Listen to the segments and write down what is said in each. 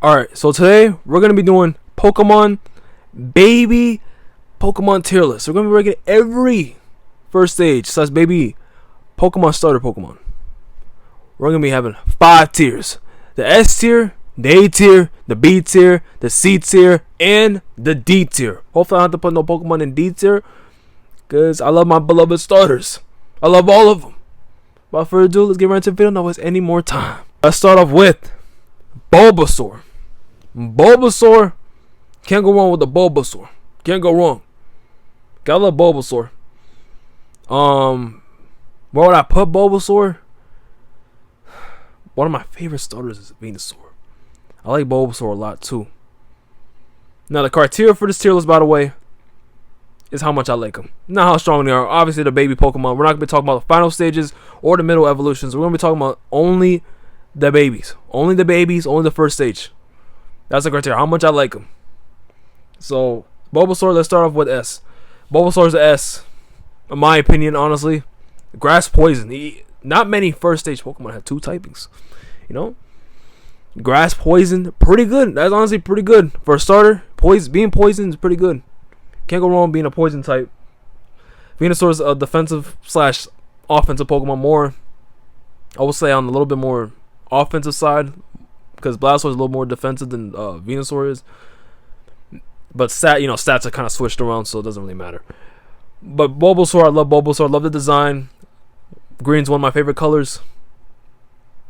Alright, so today we're going to be doing Pokemon baby Pokemon tier list. We're going to be ranking every first stage slash baby Pokemon starter Pokemon. We're going to be having 5 tiers. The S tier, the A tier, the B tier, the C tier, and the D tier. Hopefully I don't have to put no Pokemon in D tier, because I love my beloved starters. I love all of them. Without further ado, let's get right into the video. Not waste any more time. Let's start off with Bulbasaur. Bulbasaur, can't go wrong with the Bulbasaur. Can't go wrong. Gotta love Bulbasaur. Where would I put Bulbasaur? One of my favorite starters is Venusaur. I like Bulbasaur a lot too. Now the criteria for this tier list, by the way, is how much I like them, not how strong they are. Obviously, the baby Pokemon. We're not gonna be talking about the final stages or the middle evolutions. We're gonna be talking about only the babies, only the first stage. That's the criteria, how much I like them. So, Bulbasaur, let's start off with S. Bulbasaur's an S, in my opinion, honestly. Grass Poison. Not many first stage Pokemon have 2 typings. You know? Grass Poison, pretty good. That's honestly pretty good. For a starter, being poison is pretty good. Can't go wrong being a poison type. Venusaur's a defensive slash offensive Pokemon more. I would say on a little bit more offensive side, because Blastoise is a little more defensive than Venusaur is. But stats are kind of switched around, so it doesn't really matter. But Bulbasaur, I love Bulbasaur. I love the design. Green's one of my favorite colors.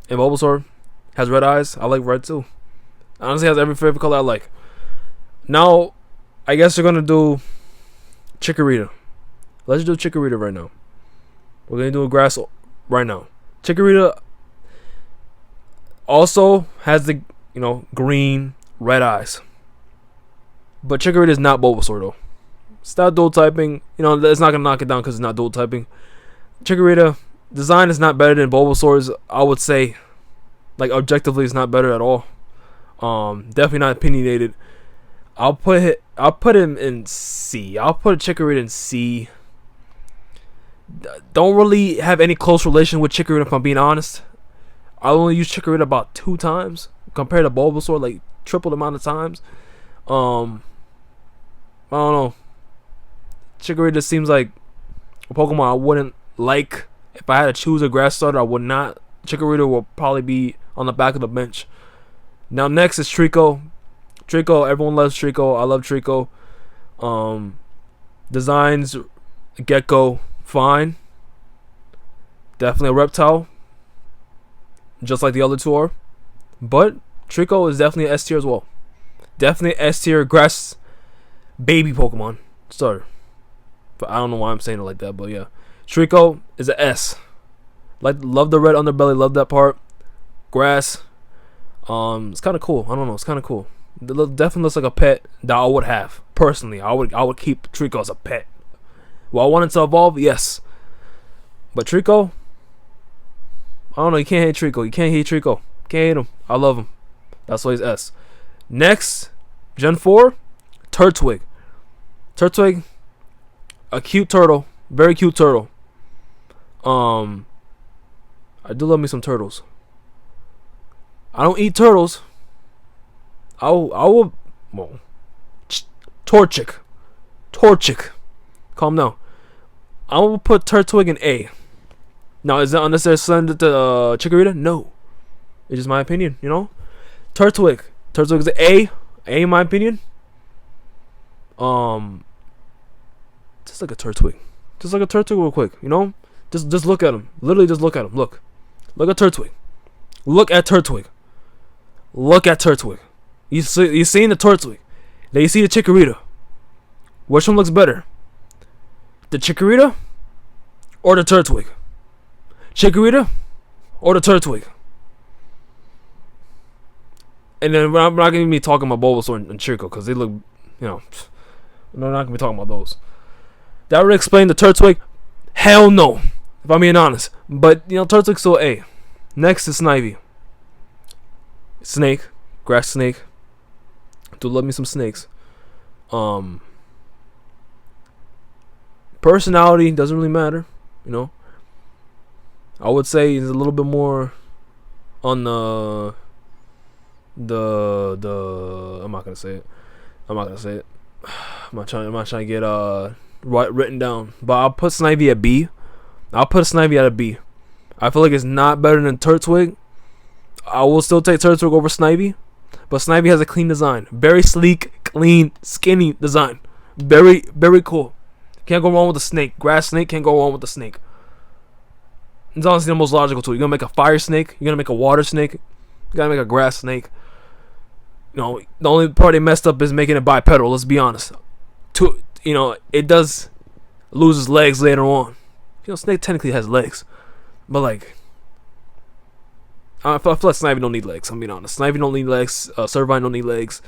And Bulbasaur has red eyes. I like red too. Honestly, has every favorite color I like. Now, I guess we're gonna do Chikorita. Let's do Chikorita right now. We're gonna do a grass right now. Chikorita also has the green, red eyes. But Chikorita is not Bulbasaur though. It's not dual typing. It's not gonna knock it down because it's not dual typing. Chikorita design is not better than Bulbasaur's. I would say, like, objectively, it's not better at all. Definitely not opinionated. I'll put him in C. I'll put Chikorita in C. Don't really have any close relation with Chikorita, if I'm being honest. I only used Chikorita about 2 times compared to Bulbasaur, like triple the amount of times. I don't know. Chikorita seems like a Pokemon I wouldn't like. If I had to choose a grass starter, I would not. Chikorita will probably be on the back of the bench. Now next is Trico. Trico, everyone loves Trico. I love Trico. Designs, Gecko, fine. Definitely a reptile, just like the other 2 are. But Trico is definitely an S tier as well. Definitely S tier grass baby Pokemon starter. But I don't know why I'm saying it like that, but yeah. Trico is an S. Love the red underbelly, love that part. Grass. It's kinda cool. I don't know, it's kinda cool. It definitely looks like a pet that I would have. Personally, I would keep Trico as a pet. Will I want it to evolve? Yes. But Trico, I don't know, you can't hate Trico. You can't hate Trico. Can't hate him. I love him. That's why he's S. Next, Gen 4, Turtwig. Turtwig, a cute turtle. Very cute turtle. I do love me some turtles. I don't eat turtles. I will. Well, Torchic. Calm down. I will put Turtwig in A. Now, is that unnecessary to send it to Chikorita? No. It's just my opinion, Turtwig. Turtwig is an A. A in my opinion. Just like a Turtwig. Just like a Turtwig real quick, Just look at him. Literally just look at him. Look at Turtwig. Look at Turtwig. Look at Turtwig. You seeing the Turtwig. Then you see the Chikorita. Which one looks better? The Chikorita or the Turtwig? Chikorita or the Turtwig? And then I'm not going to be talking about Bulbasaur and Chico, because they look, we're not going to be talking about those. That would explain the Turtwig? Hell no, if I'm being honest. But, Turtwig's still A. Next is Snivy. Snake. Grass snake. Do love me some snakes. Personality doesn't really matter, I would say he's a little bit more on the I'm not gonna say it. I'm not gonna say it. I'm not trying to get written down. But I'll put Snivy at B. I'll put Snivy at a B. I feel like it's not better than Turtwig. I will still take Turtwig over Snivy, but Snivy has a clean design, very sleek, clean, skinny design, very cool. Can't go wrong with the snake. Grass snake can't go wrong with the snake. It's honestly the most logical tool. You're gonna make a fire snake. You're gonna make a water snake. You gotta make a grass snake. You know, the only part they messed up is making it bipedal. Let's be honest. It does lose its legs later on. Snake technically has legs, but like, I feel like Snivy don't need legs. I'm being honest. Snivy don't need legs. Servine don't need legs.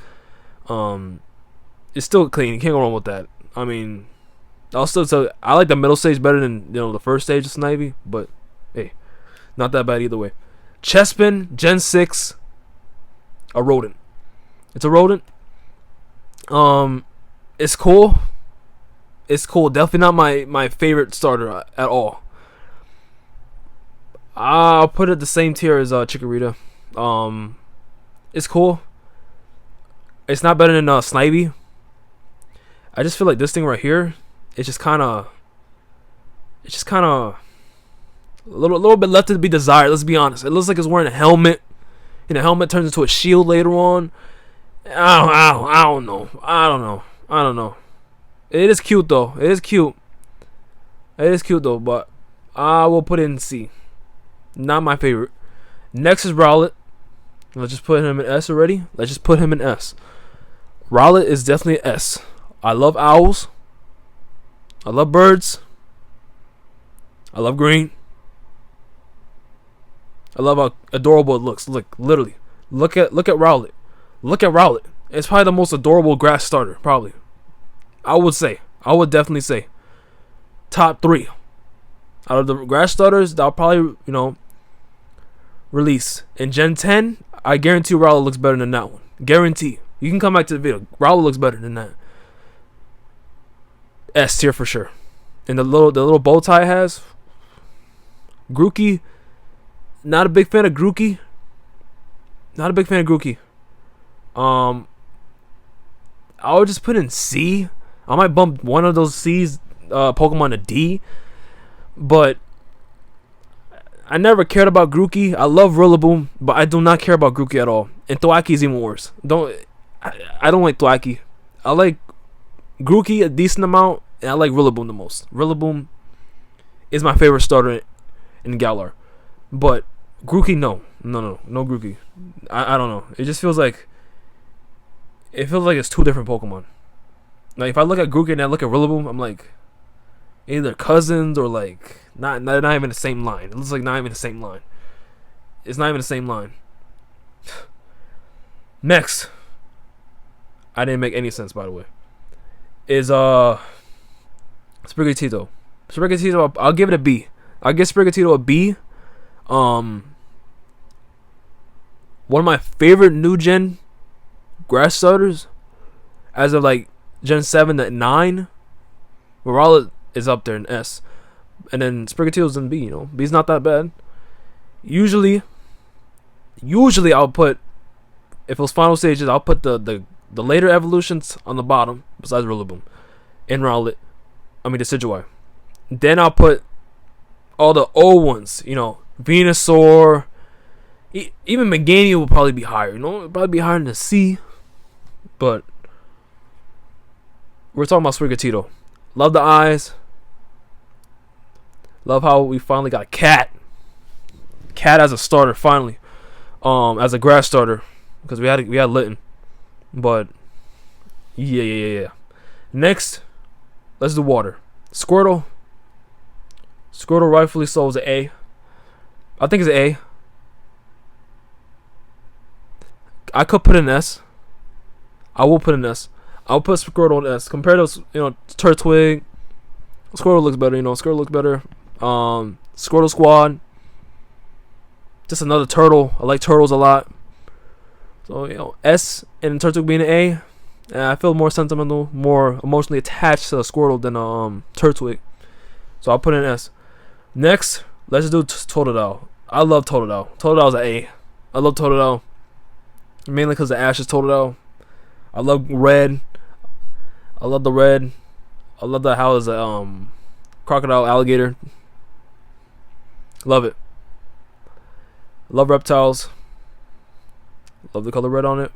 It's still clean. You can't go wrong with that. I mean, I'll still tell you, I like the middle stage better than the first stage of Snivy, but hey, not that bad either way. Chespin Gen 6, a rodent. It's a rodent. It's cool. It's cool. Definitely not my favorite starter at all. I'll put it the same tier as Chikorita. It's cool. It's not better than Snivy. I just feel like this thing right here, it's just kind of a little bit left to be desired. Let's be honest. It looks like it's wearing a helmet, and the helmet turns into a shield later on. I don't know. It is cute though. It is cute though. But I will put it in C. Not my favorite. Next is Rowlet. Let's just put him in S already. Let's just put him in S. Rowlet is definitely an S. I love owls. I love birds. I love green. I love how adorable it looks. Literally. Look at Rowlet. Look at Rowlet. It's probably the most adorable grass starter, probably. I would definitely say top 3 out of the grass starters that I'll probably, release in Gen 10. I guarantee Rowlet looks better than that one. Guarantee. You can come back to the video. Rowlet looks better than that. S tier for sure. And the little bow tie it has. Grookey. Not a big fan of Grookey. I would just put in C. I might bump one of those C's Pokemon to D. But I never cared about Grookey. I love Rillaboom, but I do not care about Grookey at all. And Thwackey is even worse. I don't like Thwackey. I like Grookey a decent amount, and I like Rillaboom the most. Rillaboom is my favorite starter in Galar. But Grookey, no Grookey. I don't know. It just feels like it's two different Pokemon. Like if I look at Grookey and I look at Rillaboom, I'm like either cousins or like not even the same line. It looks like not even the same line. It's not even the same line. Next, I didn't make any sense by the way. Is Sprigatito. I'll give it a B. I'll give Sprigatito a B. One of my favorite new gen grass starters as of like Gen 7 to 9. Rowlet is up there in S. And then Sprigatito's in B, B's not that bad. Usually I'll put, if it was final stages, I'll put the later evolutions on the bottom, besides Rillaboom, and Rowlet. I mean Decidueye. Then I'll put all the old ones, Venusaur. Even Meganium will probably be higher, It'll probably be higher than a C. But we're talking about Sprigatito. Love the eyes. Love how we finally got a cat. Cat as a starter, finally. As a grass starter. Because we had Litten. But yeah. Next, let's do water. Squirtle. Squirtle rightfully so is an A. I think it's an A. I could put an S. I will put an S. I'll put Squirtle on S. Compared to Turtwig, Squirtle looks better. Squirtle looks better. Squirtle Squad. Just another turtle. I like turtles a lot. So S and Turtwig being an A. I feel more sentimental, more emotionally attached to Squirtle than Turtwig. So I'll put an S. Next, let's do Totodile. I love Totodile. Totodile's an A. I love Totodile. mainly because the Ash is Totodile. I love red. I love the red. I love the how is a crocodile alligator. Love it. Love reptiles. Love the color red on it.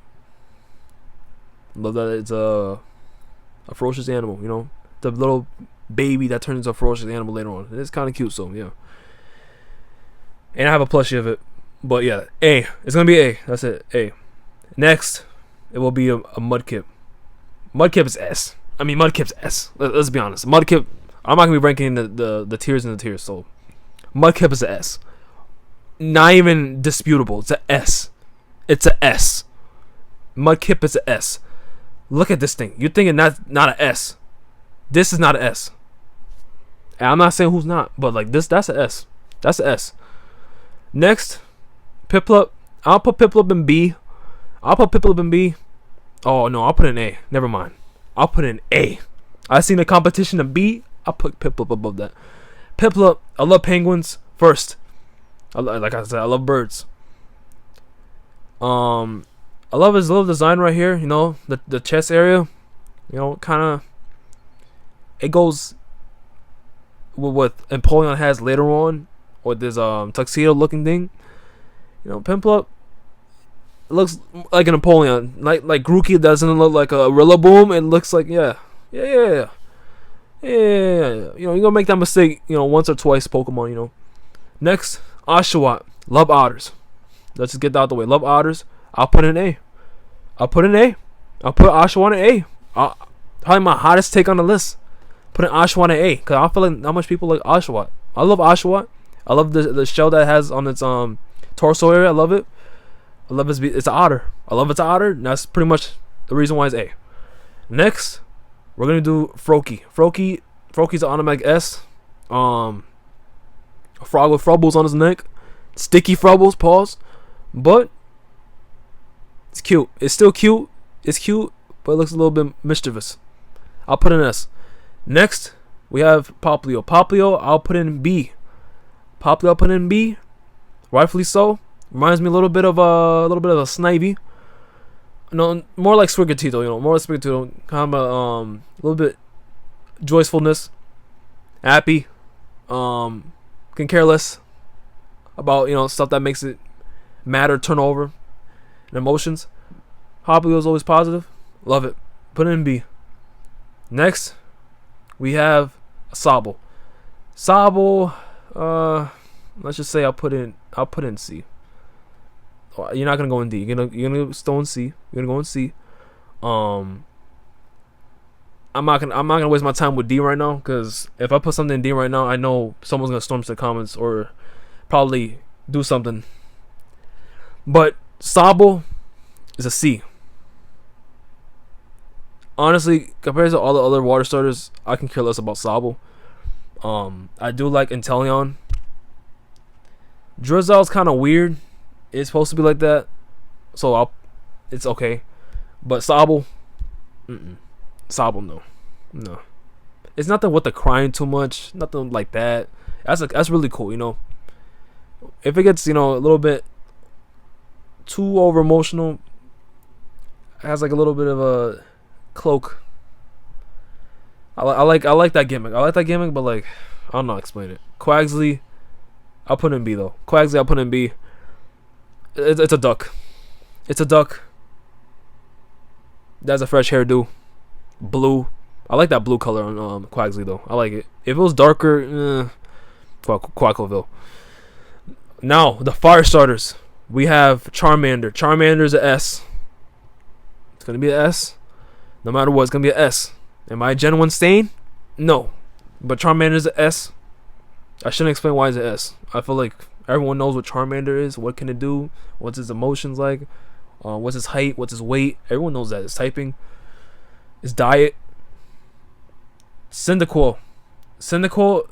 Love that it's a ferocious animal. You know, the little baby that turns into a ferocious animal later on. It's kind of cute. So yeah. And I have a plushie of it. But yeah, A. It's gonna be A. That's it. A. Next, it will be a Mudkip. Mudkip is S. I mean, Mudkip's S. Let's be honest. Mudkip. I'm not gonna be ranking the tiers in the tiers. So, Mudkip is a S. Not even disputable. It's a S. It's a S. Mudkip is a S. Look at this thing. You're thinking that's not a S. This is not a S. And I'm not saying who's not, but like this, that's a S. That's a S. Next, Piplup. I'll put Piplup in B. I'll put Piplup in B. Oh no, I'll put it in A. Never mind. I'll put it in A. I seen the competition in B. I'll put Piplup above that. Piplup. I love penguins first. Like I said, I love birds. I love his little design right here. You know, the chest area. You know, kind of. It goes with what Empoleon has later on, or this tuxedo looking thing. You know, Piplup. It looks like an Empoleon. Like Grookey doesn't look like a Rillaboom. It looks like yeah. You know, you're gonna make that mistake, you know, once or twice, Pokemon, you know. Next, Oshawott. Love otters. Let's just get that out the way. Love otters. I'll put in A. I'll put Oshawott in A. Probably my hottest take on the list. Put in Oshawott in A. Because I feel like not much people like Oshawott. I love Oshawott. I love the shell that it has on its torso area. I love it. I love it's an otter. I love it's an otter. And that's pretty much the reason why it's A. Next, we're gonna do Froakie. Froakie's an automatic S. A frog with frubbles on his neck. Sticky frubbles, pause. But it's cute. It's still cute. It's cute, but it looks a little bit mischievous. I'll put an S. Next, we have Popplio. Popplio, I'll put in B. Popplio, I'll put in B. Rightfully so. Reminds me a little bit of a Snivy. No, more like Sprigatito, you know, more like Sprigatito. Kind of a little bit joyfulness, happy, can care less about, you know, stuff that makes it matter, turn over, and emotions. Popplio is always positive. Love it. Put it in B. Next, we have Sobble. Sobble, let's just say I'll put in C. You're not gonna go in D. You're gonna go in C. You're gonna go in C. I'm not gonna waste my time with D right now, because if I put something in D right now, I know someone's gonna storm to the comments or probably do something. But Sobble is a C. Honestly, compared to all the other water starters, I can care less about Sobble. I do like Inteleon. Drizzle's kind of weird. It's supposed to be like that, so it's okay. But Sobble, Sobble, no. It's nothing with the crying too much, nothing like that. That's really cool, you know. If it gets, you know, a little bit too over emotional, it has like a little bit of a cloak. I like that gimmick. I like that gimmick, but like I don't know how to explain it. Quaxly, I'll put in B though. Quaxly, I'll put in B. It's a duck. It's a duck. That's a fresh hairdo. Blue. I like that blue color on Quaxly though. I like it. If it was darker, Quackleville. Now the fire starters. We have Charmander. Charmander's a S. It's gonna be an S. No matter what, it's gonna be an S. Am I a Gen 1 stain? No. But Charmander's a S. I shouldn't explain why it's an S. I feel like everyone knows what Charmander is. What can it do? What's his emotions like? What's his height? What's his weight? Everyone knows that. His typing. His diet. Cyndaquil. Cyndaquil,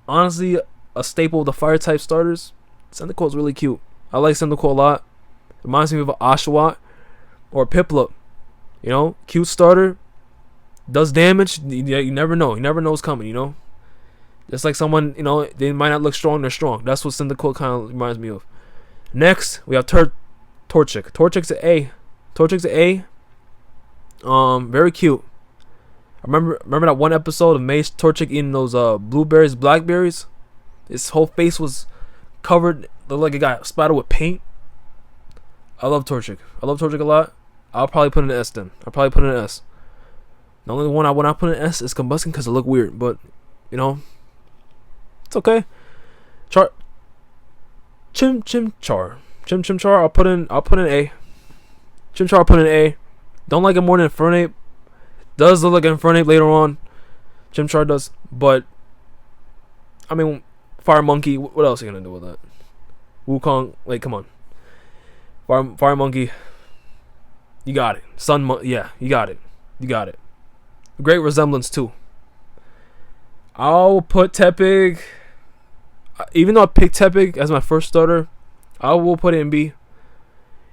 honestly, a staple of the fire type starters. Cyndaquil is really cute. I like Cyndaquil a lot. Reminds me of an Oshawott or a Piplup. You know, cute starter. Does damage. You never know. You never know what's coming, you know. Just like someone, you know, they might not look strong, they're strong. That's what Cyndaquil kind of reminds me of. Next, we have Torchic. Torchic's an A. Torchic's an A. Very cute. I remember that one episode of Mace Torchic eating those blueberries, blackberries. His whole face was covered, looked like it got splattered with paint. I love Torchic. I love Torchic a lot. I'll probably put an S then. I'll probably put an S. The only one I would not put an S is Combustion because it look weird, but you know, it's okay. Chimchar. I'll put in A. Chimchar I'll put in A. Don't like it more than Infernape. Does look like Infernape later on. Chimchar does, but I mean, Fire Monkey. What else are you gonna do with that? Wukong. Like, come on. Fire Monkey. You got it. Yeah, you got it. You got it. Great resemblance too. I'll put Tepig. Even though I picked Tepig as my first starter, I will put it in B.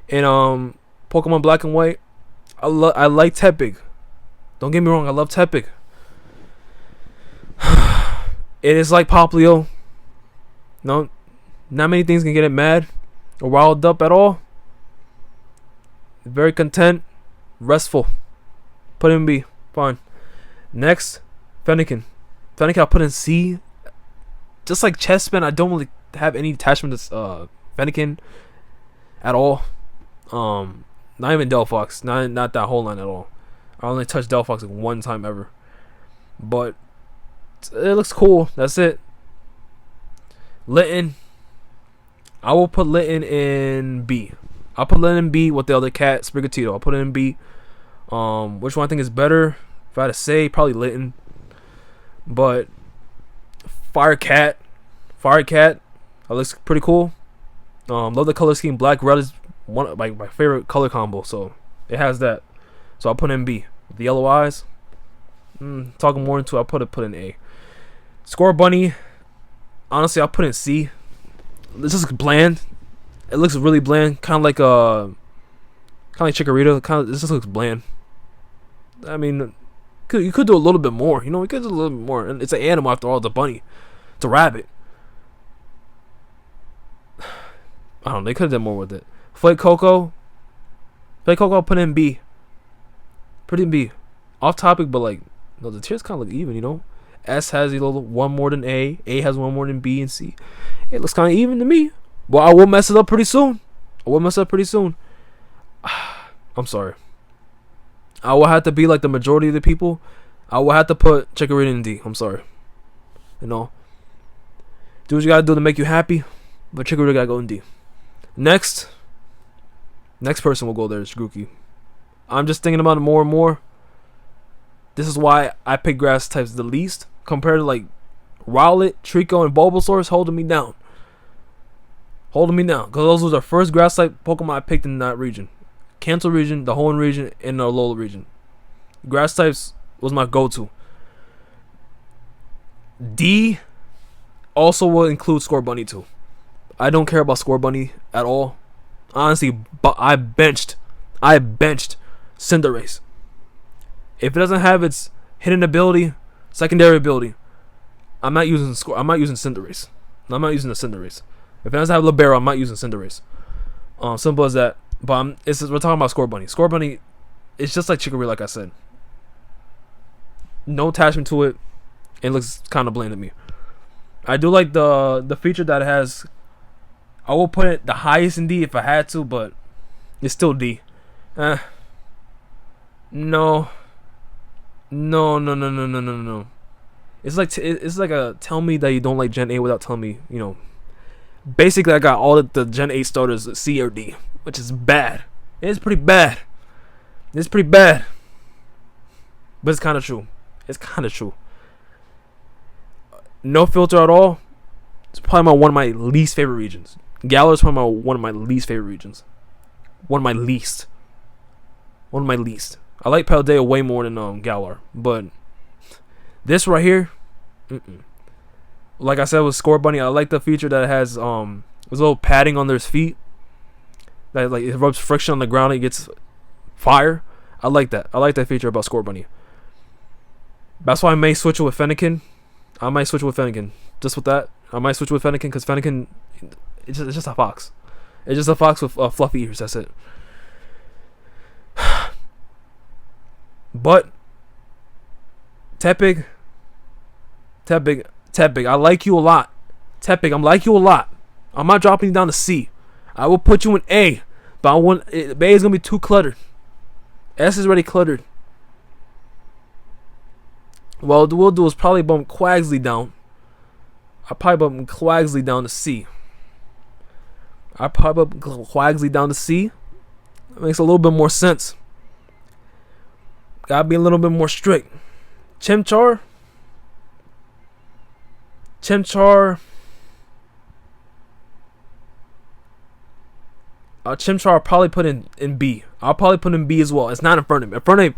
In Pokemon Black and White, I like Tepig. Don't get me wrong, I love Tepig. It is like Popplio. No, not many things can get it mad or riled up at all. Very content, restful. Put it in B. Fine. Next, Fennekin. I'll put in C. Just like Chespin, I don't really have any attachment to Fennekin at all. Not even Delphox. Not that whole line at all. I only touched Delphox like one time ever. But it looks cool. That's it. Litten. I will put Litten in B. I'll put Litten in B with the other cat, Sprigatito. I'll put it in B. Which one I think is better? If I had to say, probably Litten. But Fire Cat, that looks pretty cool. Love the color scheme. Black red is one of my favorite color combo, so it has that. So I'll put in B. The yellow eyes. Talking more into, I'll put in A. Score Bunny. Honestly, I'll put in C. This is bland. It looks really bland, kind of like Chikorita. This just looks bland. I mean, you could do a little bit more. You know, you could do a little bit more. And it's an animal after all. It's a bunny. It's a rabbit. I don't know. They could have done more with it. Flake Coco, I'll put in B. Put in B. Off topic, but like, no, the tiers kind of look even. You know, S has one more than A. A has one more than B and C. It looks kind of even to me. Well, I will mess it up pretty soon. I'm sorry. I will have to be like the majority of the people. I will have to put Chikorita in D. I'm sorry. You know, do what you gotta do to make you happy, but Chikorita gotta go in D. Next person will go there is Grookey. I'm just thinking about it more and more. This is why I pick grass types the least compared to like Rowlet, Trico, and Bulbasaur's holding me down. Because those were the first grass type Pokemon I picked in that region. Kanto region, the Hoenn region, and the Alola region. Grass types was my go-to. D also will include Scorbunny too. I don't care about Scorbunny at all. Honestly, but I benched Cinderace. If it doesn't have its hidden ability, secondary ability, I'm not using Cinderace. I'm not using the Cinderace. If it doesn't have Libero, I'm not using Cinderace. Simple as that. But we're talking about Scorbunny. Scorbunny, it's just like Chikorita, like I said. No attachment to it. It looks kind of bland to me. I do like the feature that it has. I will put it the highest in D if I had to, but it's still D. No. It's like a tell me that you don't like Gen 8 without telling me, you know. Basically, I got all the Gen 8 starters C or D, which is bad. It's pretty bad. But it's kind of true. No filter at all. It's probably one of my least favorite regions. Galar is probably one of my least favorite regions. One of my least. I like Paldea way more than Galar, but this right here, like I said with Scorbunny, I like the feature that it has there's a little padding on their feet that like it rubs friction on the ground and it gets fire. I like that feature about Scorbunny. That's why I may switch it with Fennekin. Just with that. I might switch with Fennekin because Fennekin, it's just a fox. It's just a fox with fluffy ears. That's it. But Tepig, I like you a lot. Tepig, I'm like you a lot. I'm not dropping you down to C. I will put you in A, but A is gonna be too cluttered. S is already cluttered. Well, what we'll do is probably bump Quaxley down. I'll probably bump Quaxley down to C. I'll probably bump Quaxley down to C. That makes a little bit more sense. Gotta be a little bit more strict. Chimchar. Chimchar I'll probably put in B. I'll probably put in B as well. It's not Infernape. Infernape,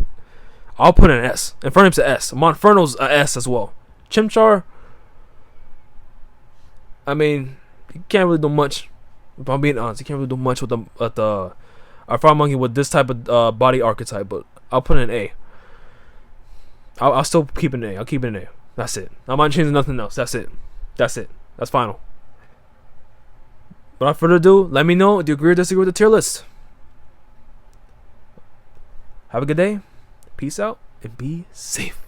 I'll put in an S. Infernape's an S. Monferno's an S as well. Chimchar, I mean, you can't really do much. If I'm being honest, you can't really do much with the Fire Monkey with this type of body archetype. But I'll put in an A. I'll still keep it an A. I'll keep it an A. That's it. I'm not changing nothing else. That's it. That's final. Without further ado, let me know, do you agree or disagree with the tier list? Have a good day. Peace out and be safe.